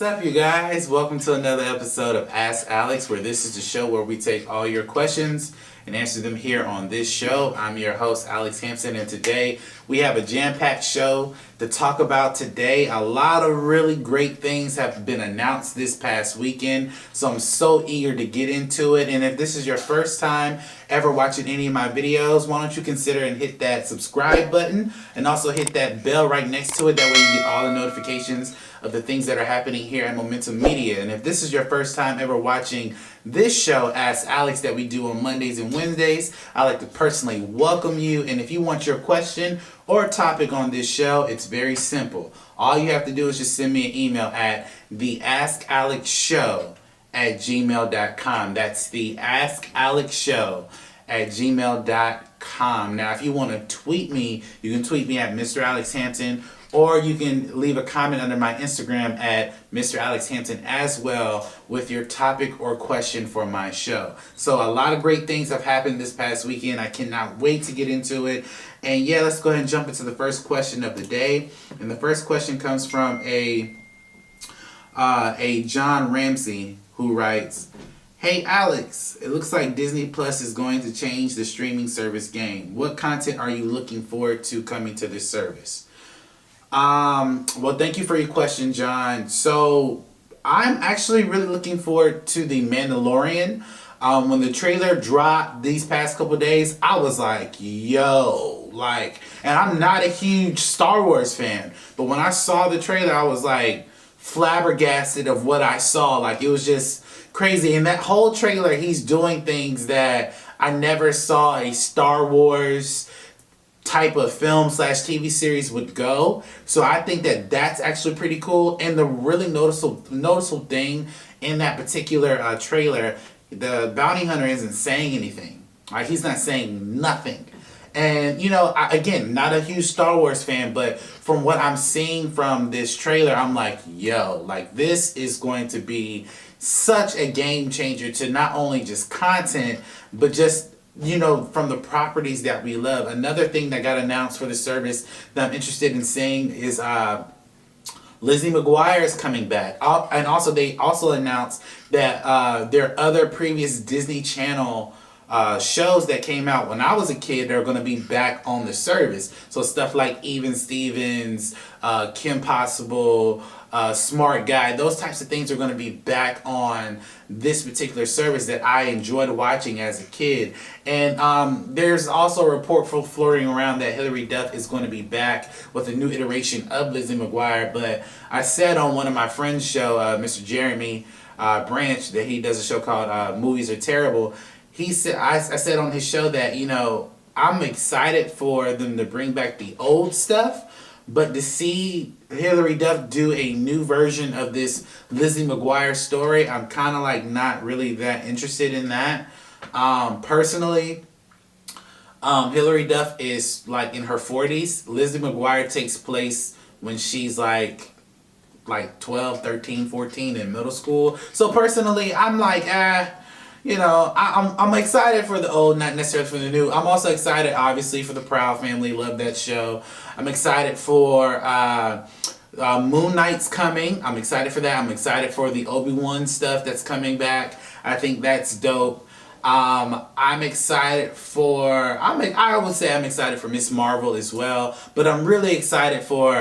What's up, you guys? Welcome to another episode of Ask Alex, where this is the show where we take all your questions and answer them here on this show. I'm your host, Alex Hampson, and today we have a jam-packed show to talk about today. A lot of really great things have been announced this past weekend, so I'm so eager to get into it. And if this is your first time ever watching any of my videos, why don't you consider and hit that subscribe button and also hit that bell right next to it. That way you get all the notifications of the things that are happening here at Momentum Media. And if this is your first time ever watching this show, Ask Alex, that we do on Mondays and Wednesdays, I'd like to personally welcome you. And if you want your question or topic on this show, it's very simple. All you have to do is just send me an email at theaskalexshow@gmail.com. That's theaskalexshow@gmail.com. Now, if you want to tweet me, you can tweet me at Mr. Alex Hampton, or you can leave a comment under my Instagram at Mr. Alex Hampton as well with your topic or question for my show. So a lot of great things have happened this past weekend. I cannot wait to get into it. And yeah, let's go ahead and jump into the first question of the day. And the first question comes from a John Ramsey, who writes, "Hey Alex, it looks like Disney Plus is going to change the streaming service game. What content are you looking forward to coming to this service?" Well, thank you for your question, John. So I'm actually really looking forward to The Mandalorian. When the trailer dropped these past couple days, I was like, yo, and I'm not a huge Star Wars fan, but when I saw the trailer, I was like flabbergasted of what I saw. It was just crazy. And that whole trailer, he's doing things that I never saw a Star Wars type of film / TV series would go. So I think that that's actually pretty cool. And the really noticeable thing in that particular trailer, the bounty hunter isn't saying anything. He's not saying nothing. And again, not a huge Star Wars fan, but from what I'm seeing from this trailer, I'm like, yo, this is going to be such a game changer to not only just content, but just from the properties that we love. Another thing that got announced for the service that I'm interested in seeing is Lizzie McGuire is coming back. And also they also announced that there are other previous Disney Channel shows that came out when I was a kid that are going to be back on the service. So stuff like Even Stevens, Kim Possible, Smart Guy, those types of things are going to be back on this particular service that I enjoyed watching as a kid. And there's also a report floating around that Hilary Duff is going to be back with a new iteration of Lizzie McGuire. But I said on one of my friends' show, Mr. Jeremy Branch, that he does a show called Movies Are Terrible. He said, I said on his show that, I'm excited for them to bring back the old stuff, but to see Hilary Duff do a new version of this Lizzie McGuire story, I'm kind of not really that interested in that. Personally, Hilary Duff is in her 40s. Lizzie McGuire takes place when she's 12, 13, 14 in middle school. So personally, I'm I'm excited for the old, not necessarily for the new. I'm also excited, obviously, for the Proud Family. Love that show. I'm excited for Moon Knight's coming. I'm excited for that. I'm excited for the Obi-Wan stuff that's coming back. I think that's dope. I'm excited for, I would say I'm excited for Miss Marvel as well. But I'm really excited for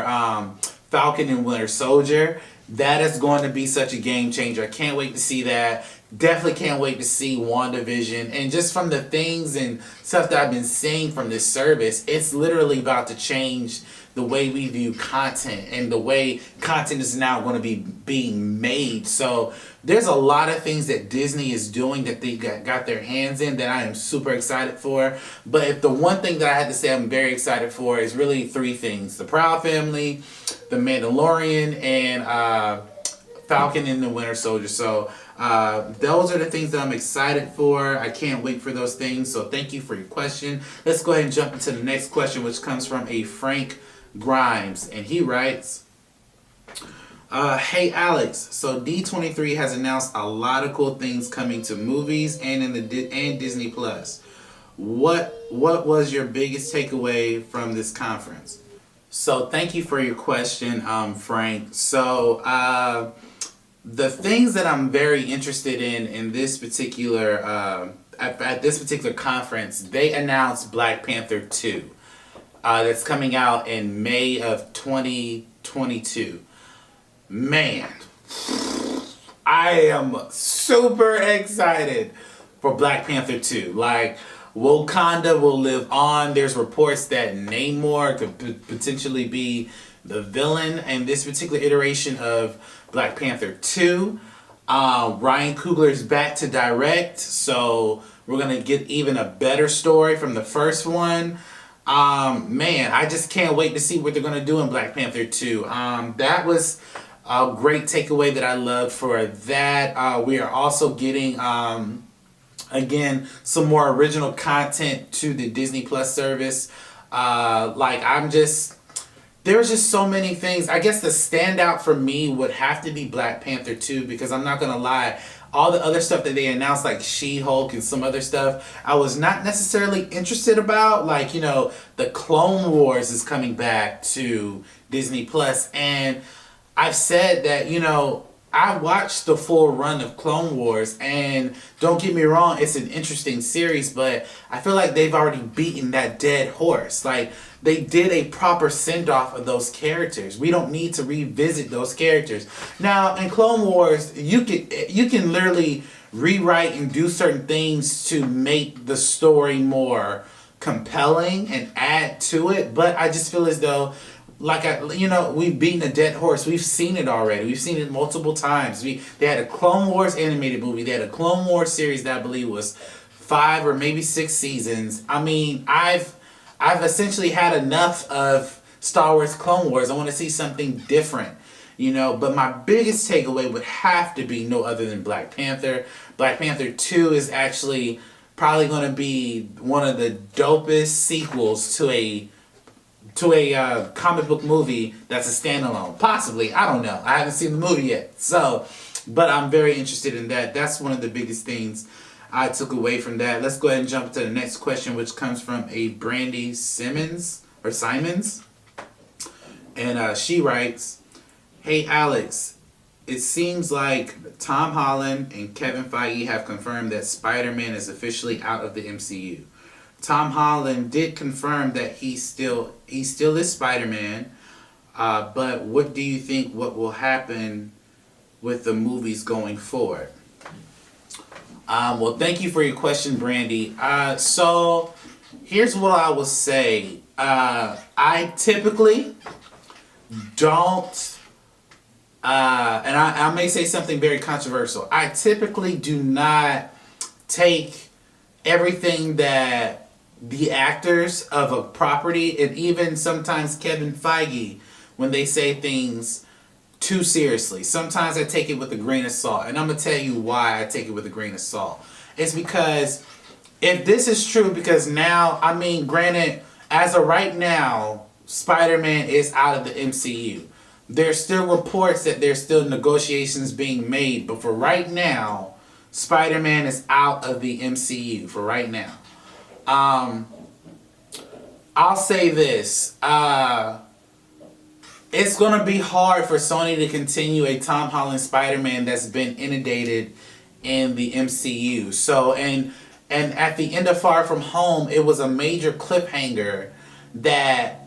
Falcon and Winter Soldier. That is going to be such a game changer. I can't wait to see that. Definitely can't wait to see WandaVision. And just from the things and stuff that I've been seeing from this service, it's literally about to change the way we view content and the way content is now going to be being made. So there's a lot of things that Disney is doing that they got their hands in that I am super excited for. But if the one thing that I had to say I'm very excited for is really three things: the Proud Family, the Mandalorian, and Falcon and the Winter Soldier. So those are the things that I'm excited for. I can't wait for those things. So thank you for your question. Let's go ahead and jump into the next question, which comes from a Frank Grimes. And he writes, "Hey Alex, so D23 has announced a lot of cool things coming to movies and in and Disney Plus. What was your biggest takeaway from this conference?" So thank you for your question, Frank. So the things that I'm very interested in this particular at this particular conference, they announced Black Panther 2 that's coming out in May of 2022. Man, I am super excited for Black Panther 2. Like, Wakanda will live on. There's reports that Namor could potentially be the villain in this particular iteration of Black Panther 2. Ryan Coogler's back to direct, so we're going to get even a better story from the first one. Man, I just can't wait to see what they're going to do in Black Panther 2. That was a great takeaway that I loved for that. We are also getting, again, some more original content to the Disney Plus service. There's just so many things. I guess the standout for me would have to be Black Panther 2, because I'm not going to lie, all the other stuff that they announced, like She-Hulk and some other stuff, I was not necessarily interested about. Like, the Clone Wars is coming back to Disney Plus, and I've said that, I watched the full run of Clone Wars, and don't get me wrong, it's an interesting series, but I feel like they've already beaten that dead horse. Like, they did a proper send-off of those characters. We don't need to revisit those characters. Now, in Clone Wars, you can literally rewrite and do certain things to make the story more compelling and add to it, but I just feel as though, we've beaten a dead horse. We've seen it already. We've seen it multiple times. They had a Clone Wars animated movie. They had a Clone Wars series that I believe was 5 or maybe 6 seasons. I mean, I've essentially had enough of Star Wars Clone Wars. I want to see something different, But my biggest takeaway would have to be no other than Black Panther. Black Panther 2 is actually probably going to be one of the dopest sequels to a comic book movie that's a standalone. Possibly. I don't know. I haven't seen the movie yet. But I'm very interested in that. That's one of the biggest things I took away from that. Let's go ahead and jump to the next question, which comes from a Brandy Simons. And she writes, "Hey Alex, it seems like Tom Holland and Kevin Feige have confirmed that Spider-Man is officially out of the MCU. Tom Holland did confirm that he still is Spider-Man, but what do you think what will happen with the movies going forward?" Well, thank you for your question, Brandy. So here's what I will say. I typically don't, and I may say something very controversial. I typically do not take everything that the actors of a property, and even sometimes Kevin Feige, when they say things, too seriously. Sometimes I take it with a grain of salt, and I'm going to tell you why I take it with a grain of salt. It's because if this is true, because now, granted, as of right now, Spider-Man is out of the MCU. There's still reports that there's still negotiations being made, but for right now, Spider-Man is out of the MCU for right now. I'll say this. It's going to be hard for Sony to continue a Tom Holland Spider-Man that's been inundated in the MCU. So, and at the end of Far From Home, it was a major cliffhanger that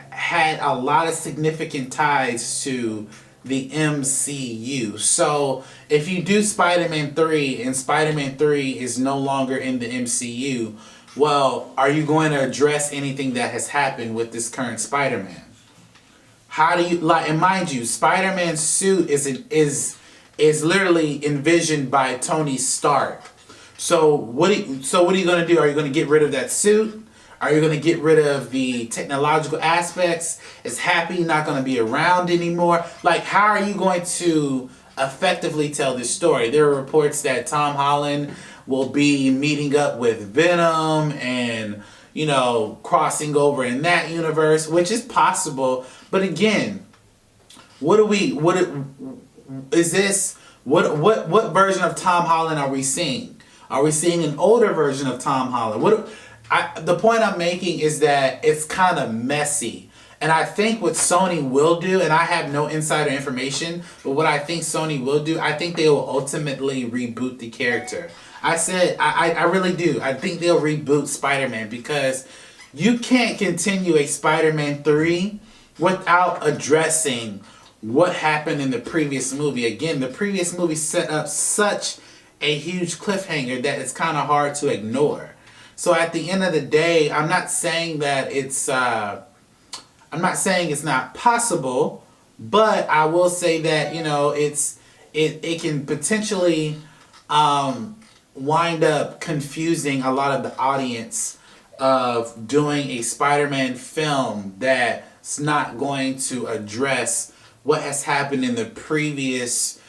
had a lot of significant ties to the MCU. So if you do Spider-Man 3 and Spider-Man 3 is no longer in the MCU, well, are you going to address anything that has happened with this current Spider-Man? How do you, and mind you, Spider-Man's suit is literally envisioned by Tony Stark. So what are you going to do? Are you going to get rid of that suit? Are you going to get rid of the technological aspects? Is Happy not going to be around anymore? How are you going to effectively tell this story? There are reports that Tom Holland will be meeting up with Venom and, crossing over in that universe, which is possible. But again, what version of Tom Holland are we seeing? Are we seeing an older version of Tom Holland? The point I'm making is that it's kind of messy. And I think what Sony will do, and I have no insider information, but what I think Sony will do, I think they will ultimately reboot the character. I really do. I think they'll reboot Spider-Man because you can't continue a Spider-Man 3 without addressing what happened in the previous movie. Again, the previous movie set up such a huge cliffhanger that it's kind of hard to ignore. So at the end of the day, I'm not saying that I'm not saying it's not possible, but I will say that, you know, it can potentially wind up confusing a lot of the audience of doing a Spider-Man film that's not going to address what has happened in the previous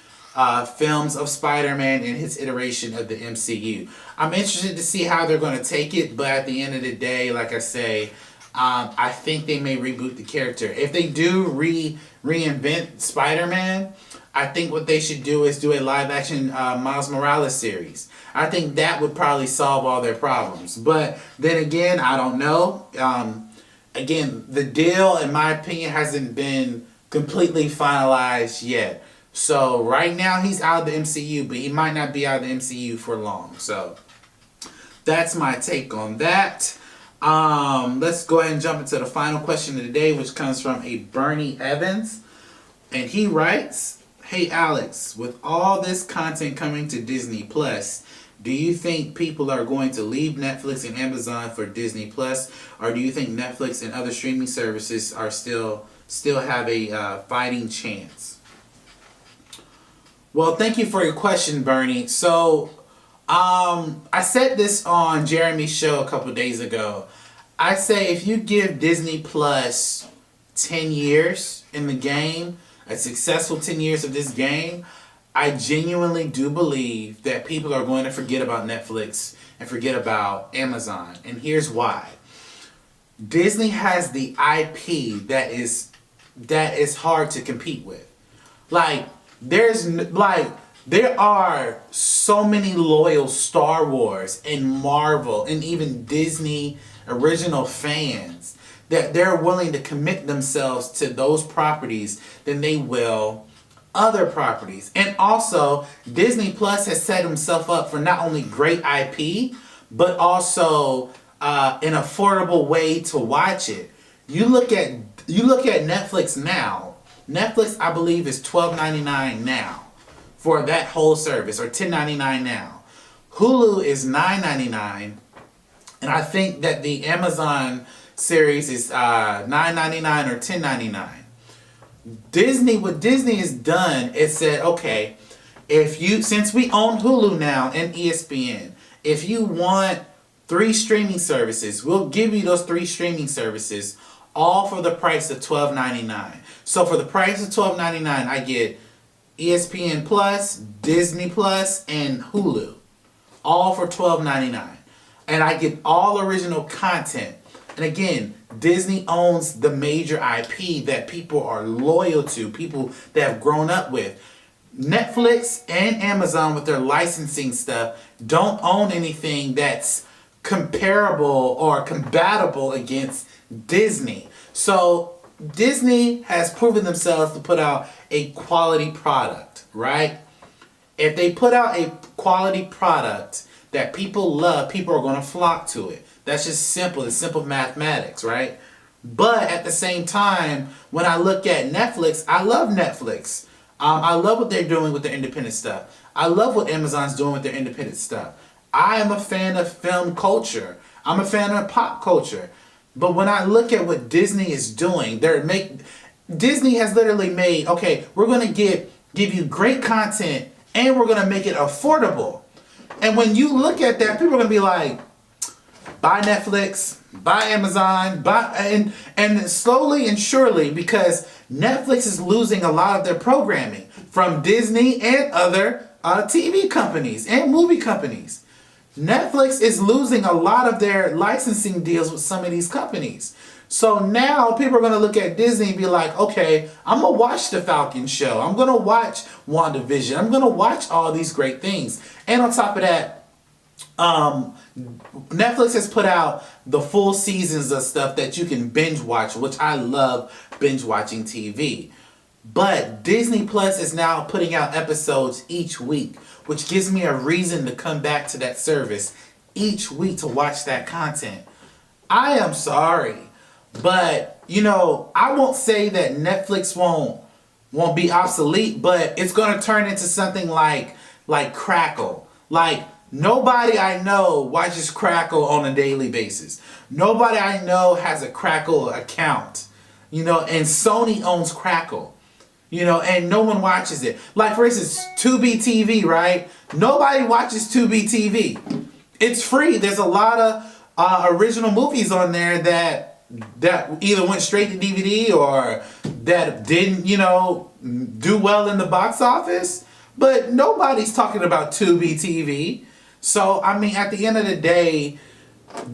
films of Spider-Man and his iteration of the MCU. I'm interested to see how they're going to take it, but at the end of the day, like I say, I think they may reboot the character. If they do reinvent Spider-Man, I think what they should do is do a live-action Miles Morales series. I think that would probably solve all their problems. But then again, I don't know. Again, the deal, in my opinion, hasn't been completely finalized yet. So right now he's out of the MCU, but he might not be out of the MCU for long. So that's my take on that. Let's go ahead and jump into the final question of the day, which comes from a Bernie Evans. And he writes, "Hey Alex, with all this content coming to Disney Plus, do you think people are going to leave Netflix and Amazon for Disney Plus, or do you think Netflix and other streaming services are still have a fighting chance?" Well, thank you for your question, Bernie. So, I said this on Jeremy's show a couple days ago. I say if you give Disney Plus 10 years in the game, a successful 10 years of this game, I genuinely do believe that people are going to forget about Netflix and forget about Amazon. And here's why. Disney has the IP that is hard to compete with. There are so many loyal Star Wars and Marvel and even Disney original fans that they're willing to commit themselves to those properties than they will other properties. And also, Disney Plus has set himself up for not only great IP, but also an affordable way to watch it. You look at Netflix now. Netflix, I believe, is $12.99 now for that whole service, or $10.99 now. Hulu is $9.99, and I think that the Amazon series is $9.99 or $10.99. What Disney has done is said, okay, since we own Hulu now and ESPN, if you want 3 streaming services, we'll give you those 3 streaming services, all for the price of $12.99. So for the price of $12.99, I get ESPN Plus, Disney Plus, and Hulu, all for $12.99. And I get all original content. And again, Disney owns the major IP that people are loyal to, people that have grown up with. Netflix and Amazon, with their licensing stuff, don't own anything that's comparable or compatible against Disney. So Disney has proven themselves to put out a quality product, right? If they put out a quality product that people love, people are going to flock to it. That's just simple. It's simple mathematics, right? But at the same time, when I look at Netflix, I love Netflix. I love what they're doing with their independent stuff. I love what Amazon's doing with their independent stuff. I am a fan of film culture. I'm a fan of pop culture. But when I look at what Disney is doing, Disney has literally made, okay, we're going to give you great content and we're going to make it affordable. And when you look at that, people are going to be like, buy Netflix, buy Amazon, and slowly and surely, because Netflix is losing a lot of their programming from Disney and other TV companies and movie companies. Netflix is losing a lot of their licensing deals with some of these companies. So now people are going to look at Disney and be like, okay, I'm going to watch the Falcon show. I'm going to watch WandaVision. I'm going to watch all these great things. And on top of that, Netflix has put out the full seasons of stuff that you can binge watch, which I love binge watching TV. But Disney Plus is now putting out episodes each week, which gives me a reason to come back to that service each week to watch that content. I am sorry, but I won't say that Netflix won't be obsolete, but it's gonna turn into something like Crackle. Like, nobody I know watches Crackle on a daily basis. Nobody I know has a Crackle account. And Sony owns Crackle. And no one watches it. Like, for instance, Tubi TV, right? Nobody watches Tubi TV. It's free. There's a lot of original movies on there that either went straight to DVD or that didn't, do well in the box office. But nobody's talking about Tubi TV. So, I mean, at the end of the day,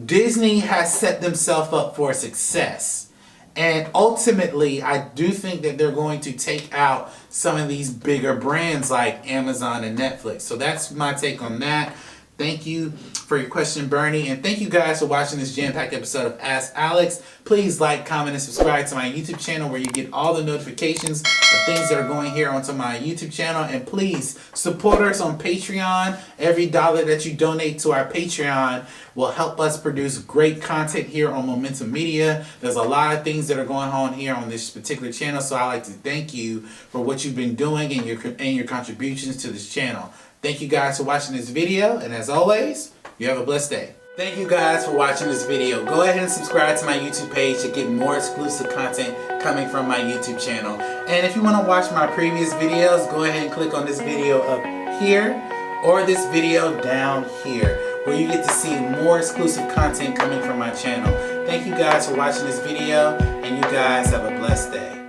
Disney has set themselves up for success. And ultimately, I do think that they're going to take out some of these bigger brands like Amazon and Netflix. So that's my take on that. Thank you for your question, Bernie. And thank you guys for watching this jam-packed episode of Ask Alex. Please like, comment, and subscribe to my YouTube channel where you get all the notifications of things that are going here onto my YouTube channel. And please support us on Patreon. Every dollar that you donate to our Patreon will help us produce great content here on Momentum Media. There's a lot of things that are going on here on this particular channel. So I'd like to thank you for what you've been doing and your contributions to this channel. Thank you guys for watching this video, and as always, you have a blessed day. Thank you guys for watching this video. Go ahead and subscribe to my YouTube page to get more exclusive content coming from my YouTube channel. And if you want to watch my previous videos, go ahead and click on this video up here or this video down here, where you get to see more exclusive content coming from my channel. Thank you guys for watching this video, and you guys have a blessed day.